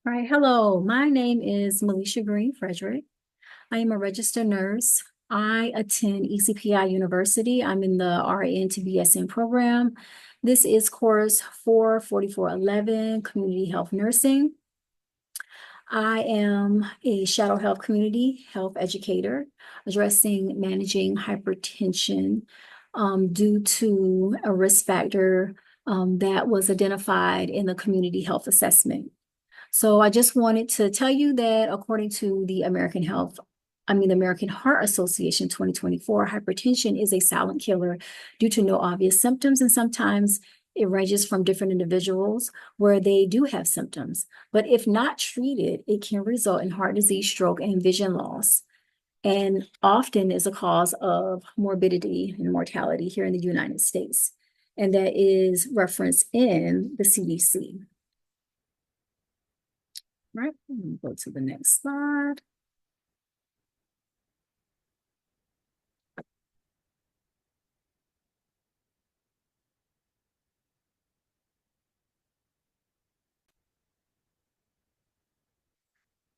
All right, hello. My name is Melisha Green Frederick. I am a registered nurse. I attend ECPI University. I'm in the RN to BSN program. This is course 44411, Community Health Nursing. I am a Shadow Health Community Health Educator, addressing managing hypertension due to a risk factor that was identified in the community health assessment. So I just wanted to tell you that according to the American Heart Association 2024, hypertension is a silent killer due to no obvious symptoms, and sometimes it ranges from different individuals where they do have symptoms. But if not treated, it can result in heart disease, stroke, and vision loss, and often is a cause of morbidity and mortality here in the United States. And that is referenced in the CDC. Right, go to the next slide.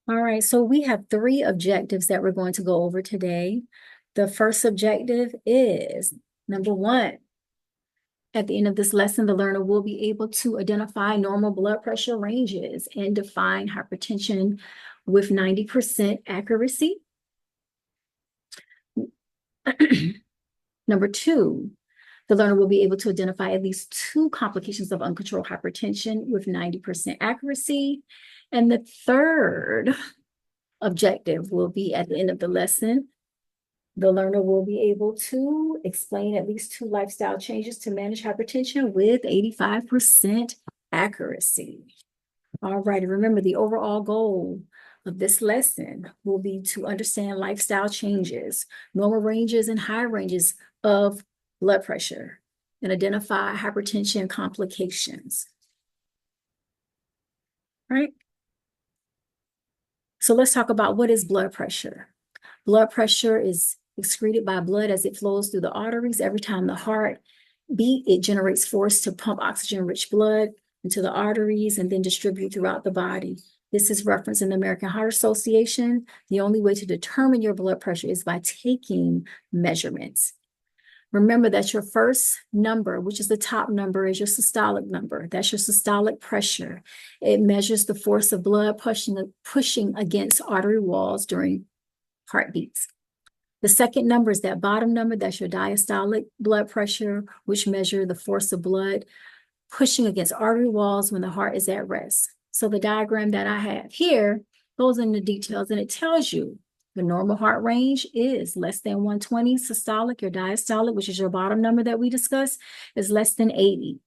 All right, so we have three objectives that we're going to go over today. The first objective is number one. At the end of this lesson, the learner will be able to identify normal blood pressure ranges and define hypertension with 90% accuracy. Number two, the learner will be able to identify at least two complications of uncontrolled hypertension with 90% accuracy. And the third objective will be at the end of the lesson, the learner will be able to explain at least two lifestyle changes to manage hypertension with 85% accuracy. All right, remember the overall goal of this lesson will be to understand lifestyle changes, normal ranges and high ranges of blood pressure, and identify hypertension complications. All right. So let's talk about what is blood pressure. Blood pressure is excreted by blood as it flows through the arteries. Every time the heart beat, it generates force to pump oxygen-rich blood into the arteries and then distribute throughout the body. This is referenced in the American Heart Association. The only way to determine your blood pressure is by taking measurements. Remember that your first number, which is the top number, is your systolic number. That's your systolic pressure. It measures the force of blood pushing against artery walls during heartbeats. The second number is that bottom number. That's your diastolic blood pressure, which measures the force of blood pushing against artery walls when the heart is at rest. So the diagram that I have here goes into details, and it tells you the normal heart range is less than 120 systolic. Your diastolic, which is your bottom number that we discussed, is less than 80.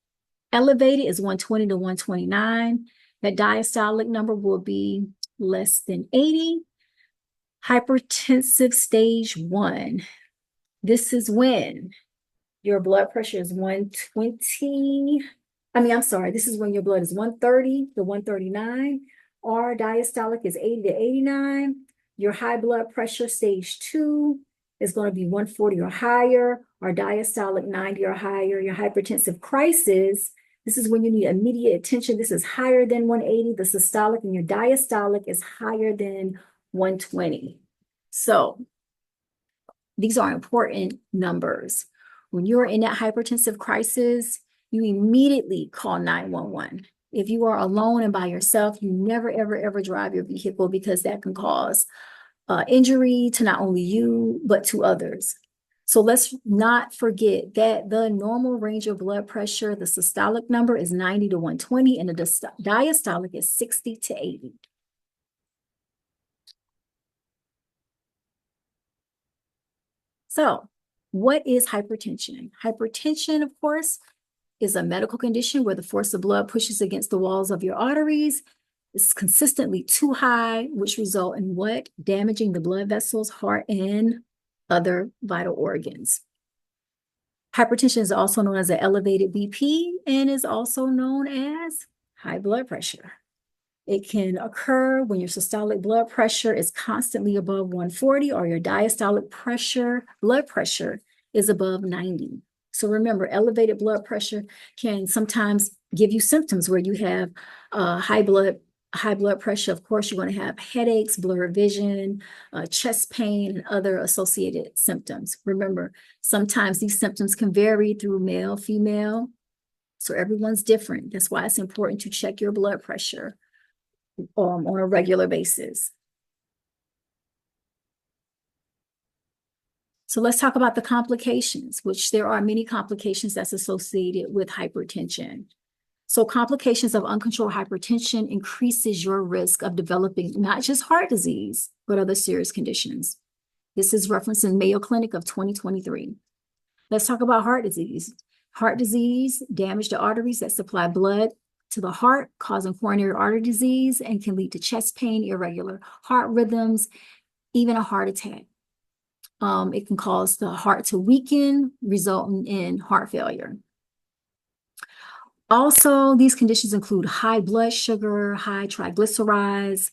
Elevated is 120 to 129. That diastolic number will be less than 80. Hypertensive stage 1. This is when your blood pressure is 120. This is when your blood is 130 to 139. Or diastolic is 80 to 89. Your high blood pressure stage 2 is going to be 140 or higher, or diastolic 90 or higher. Your hypertensive crisis, this is when you need immediate attention. This is higher than 180. The systolic and your diastolic is higher than 120. So these are important numbers. When you're in that hypertensive crisis, you immediately call 911. If you are alone and by yourself, you never, ever, ever drive your vehicle, because that can cause injury to not only you, but to others. So let's not forget that the normal range of blood pressure, the systolic number is 90 to 120, and the diastolic is 60 to 80. So what is hypertension? Hypertension, of course, is a medical condition where the force of blood pushes against the walls of your arteries. It's consistently too high, which result in what? Damaging the blood vessels, heart, and other vital organs. Hypertension is also known as an elevated BP and is also known as high blood pressure. It can occur when your systolic blood pressure is constantly above 140, or your diastolic blood pressure is above 90. So remember, elevated blood pressure can sometimes give you symptoms where you have high high blood pressure, of course, you're going to have headaches, blurred vision, chest pain, and other associated symptoms. Remember, sometimes these symptoms can vary through male, female, so everyone's different. That's why it's important to check your blood pressure on a regular basis. So let's talk about the complications, which there are many complications that's associated with hypertension. So complications of uncontrolled hypertension increases your risk of developing not just heart disease, but other serious conditions. This is referenced in Mayo Clinic of 2023. Let's talk about heart disease. Heart disease damage the arteries that supply blood to the heart, causing coronary artery disease, and can lead to chest pain, irregular heart rhythms, even a heart attack. It can cause the heart to weaken, resulting in heart failure. Also, these conditions include high blood sugar, high triglycerides,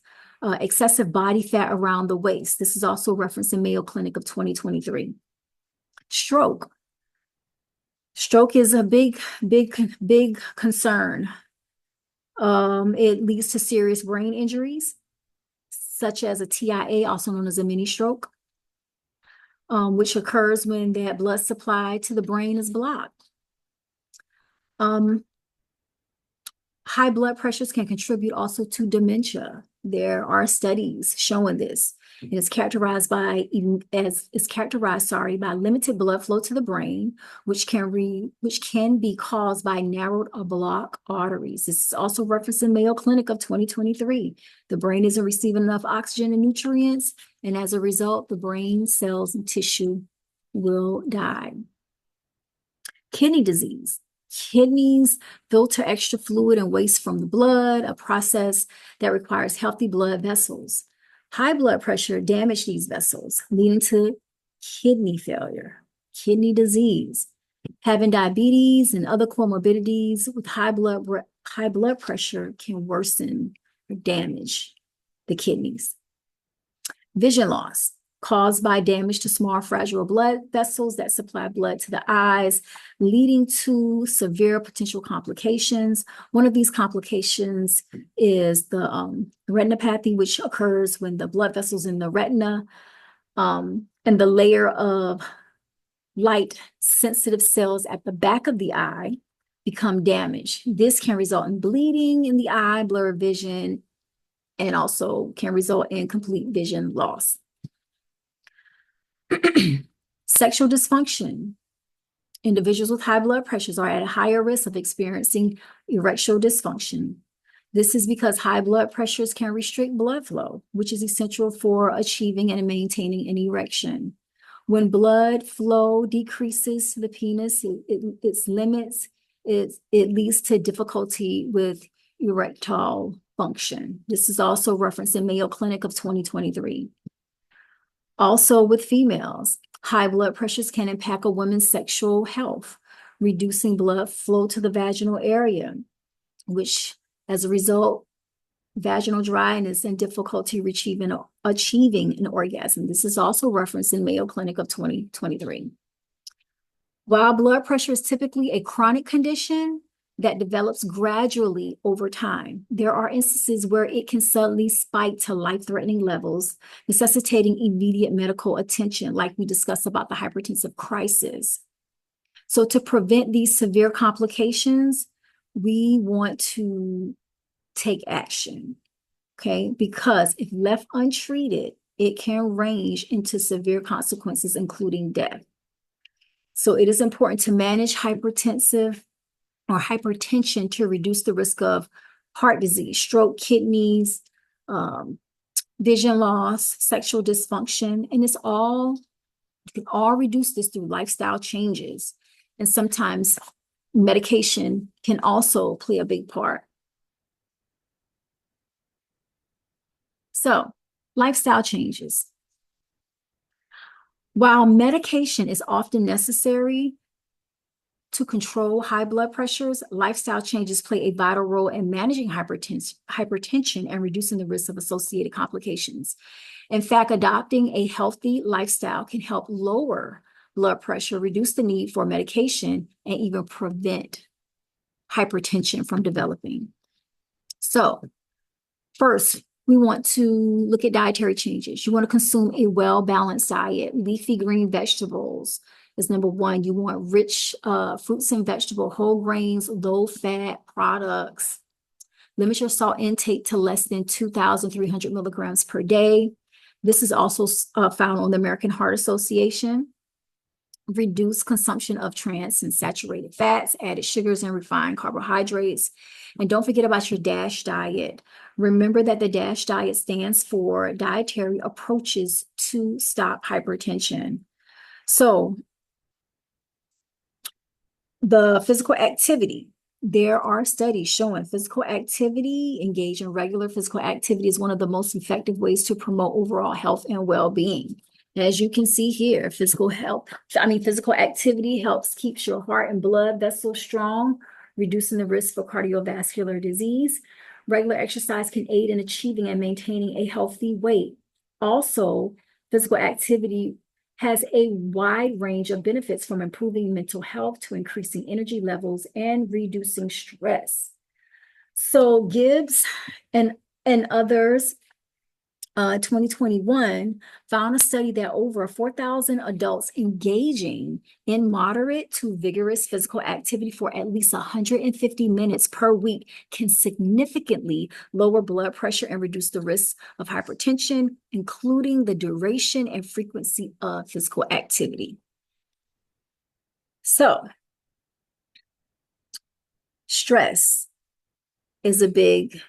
excessive body fat around the waist. This is also referenced in Mayo Clinic of 2023. Stroke. Stroke is a big concern. It leads to serious brain injuries, such as a TIA, also known as a mini stroke, which occurs when that blood supply to the brain is blocked. High blood pressures can contribute also to dementia. There are studies showing this. And it's characterized by limited blood flow to the brain, which can be caused by narrowed or blocked arteries. This is also referenced in Mayo Clinic of 2023. The brain isn't receiving enough oxygen and nutrients, and as a result, the brain cells and tissue will die. Kidney disease. Kidneys filter extra fluid and waste from the blood, a process that requires healthy blood vessels. High blood pressure damages these vessels, leading to kidney failure, kidney disease. Having diabetes and other comorbidities with high blood pressure can worsen or damage the kidneys. Vision loss caused by damage to small fragile blood vessels that supply blood to the eyes, leading to severe potential complications. One of these complications is the retinopathy, which occurs when the blood vessels in the retina and the layer of light sensitive cells at the back of the eye become damaged. This can result in bleeding in the eye, blurred vision, and also can result in complete vision loss. Sexual dysfunction. Individuals with high blood pressures are at a higher risk of experiencing erectile dysfunction. This is because high blood pressures can restrict blood flow, which is essential for achieving and maintaining an erection. When blood flow decreases to the penis, its limits, it leads to difficulty with erectile function. This is also referenced in Mayo Clinic of 2023. Also with females, high blood pressures can impact a woman's sexual health, reducing blood flow to the vaginal area, which as a result, vaginal dryness and difficulty achieving an orgasm. This is also referenced in Mayo Clinic of 2023. While blood pressure is typically a chronic condition that develops gradually over time, there are instances where it can suddenly spike to life-threatening levels, necessitating immediate medical attention, like we discussed about the hypertensive crisis. So to prevent these severe complications, we want to take action, okay? Because if left untreated, it can range into severe consequences, including death. So it is important to manage hypertension to reduce the risk of heart disease, stroke, kidneys, vision loss, sexual dysfunction, and you can all reduce this through lifestyle changes. And sometimes medication can also play a big part. So, lifestyle changes. While medication is often necessary to control high blood pressures, lifestyle changes play a vital role in managing hypertension and reducing the risk of associated complications. In fact, adopting a healthy lifestyle can help lower blood pressure, reduce the need for medication, and even prevent hypertension from developing. So, First, we want to look at dietary changes. You want to consume a well-balanced diet. Leafy green vegetables is number one. You want rich fruits and vegetables, whole grains, low-fat products. Limit your salt intake to less than 2,300 milligrams per day. This is also found on the American Heart Association. Reduce consumption of trans and saturated fats, added sugars, and refined carbohydrates. And don't forget about your DASH diet. Remember that the DASH diet stands for Dietary Approaches to Stop Hypertension. So the physical activity. There are studies showing physical activity, engage in regular physical activity is one of the most effective ways to promote overall health and well-being. As you can see here, physical activity helps keeps your heart and blood vessels strong, reducing the risk for cardiovascular disease. Regular exercise can aid in achieving and maintaining a healthy weight. Also, physical activity has a wide range of benefits from improving mental health to increasing energy levels and reducing stress. So Gibbs and others, 2021, found a study that over 4,000 adults engaging in moderate to vigorous physical activity for at least 150 minutes per week can significantly lower blood pressure and reduce the risk of hypertension, including the duration and frequency of physical activity. So, stress is a big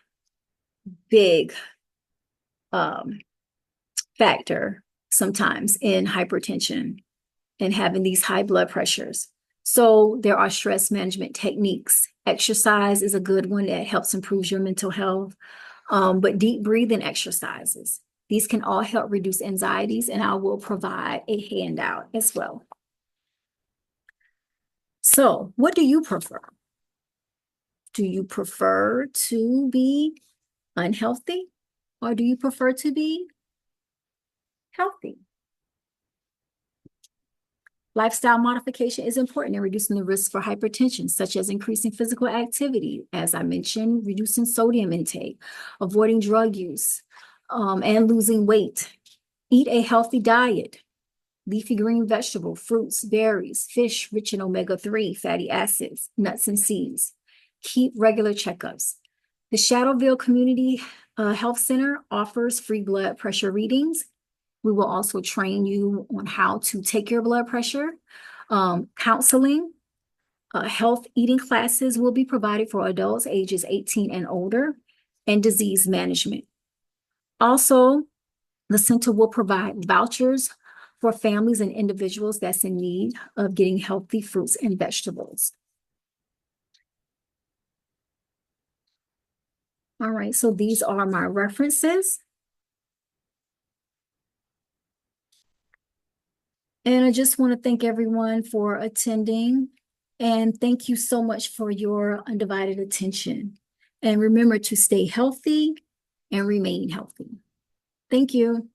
factor sometimes in hypertension and having these high blood pressures. So there are stress management techniques. Exercise is a good one that helps improve your mental health, but deep breathing exercises. These can all help reduce anxieties, and I will provide a handout as well. So what do you prefer? Do you prefer to be unhealthy, or do you prefer to be healthy? Lifestyle modification is important in reducing the risk for hypertension, such as increasing physical activity, as I mentioned, reducing sodium intake, avoiding drug use, and losing weight. Eat a healthy diet. Leafy green vegetable, fruits, berries, fish rich in omega-3 fatty acids, nuts and seeds. Keep regular checkups. The Shadowville Community Health Center offers free blood pressure readings. We will also train you on how to take your blood pressure. Counseling, health eating classes will be provided for adults ages 18 and older, and disease management. Also, the center will provide vouchers for families and individuals that's in need of getting healthy fruits and vegetables. All right, so these are my references. And I just want to thank everyone for attending. And thank you so much for your undivided attention. And remember to stay healthy and remain healthy. Thank you.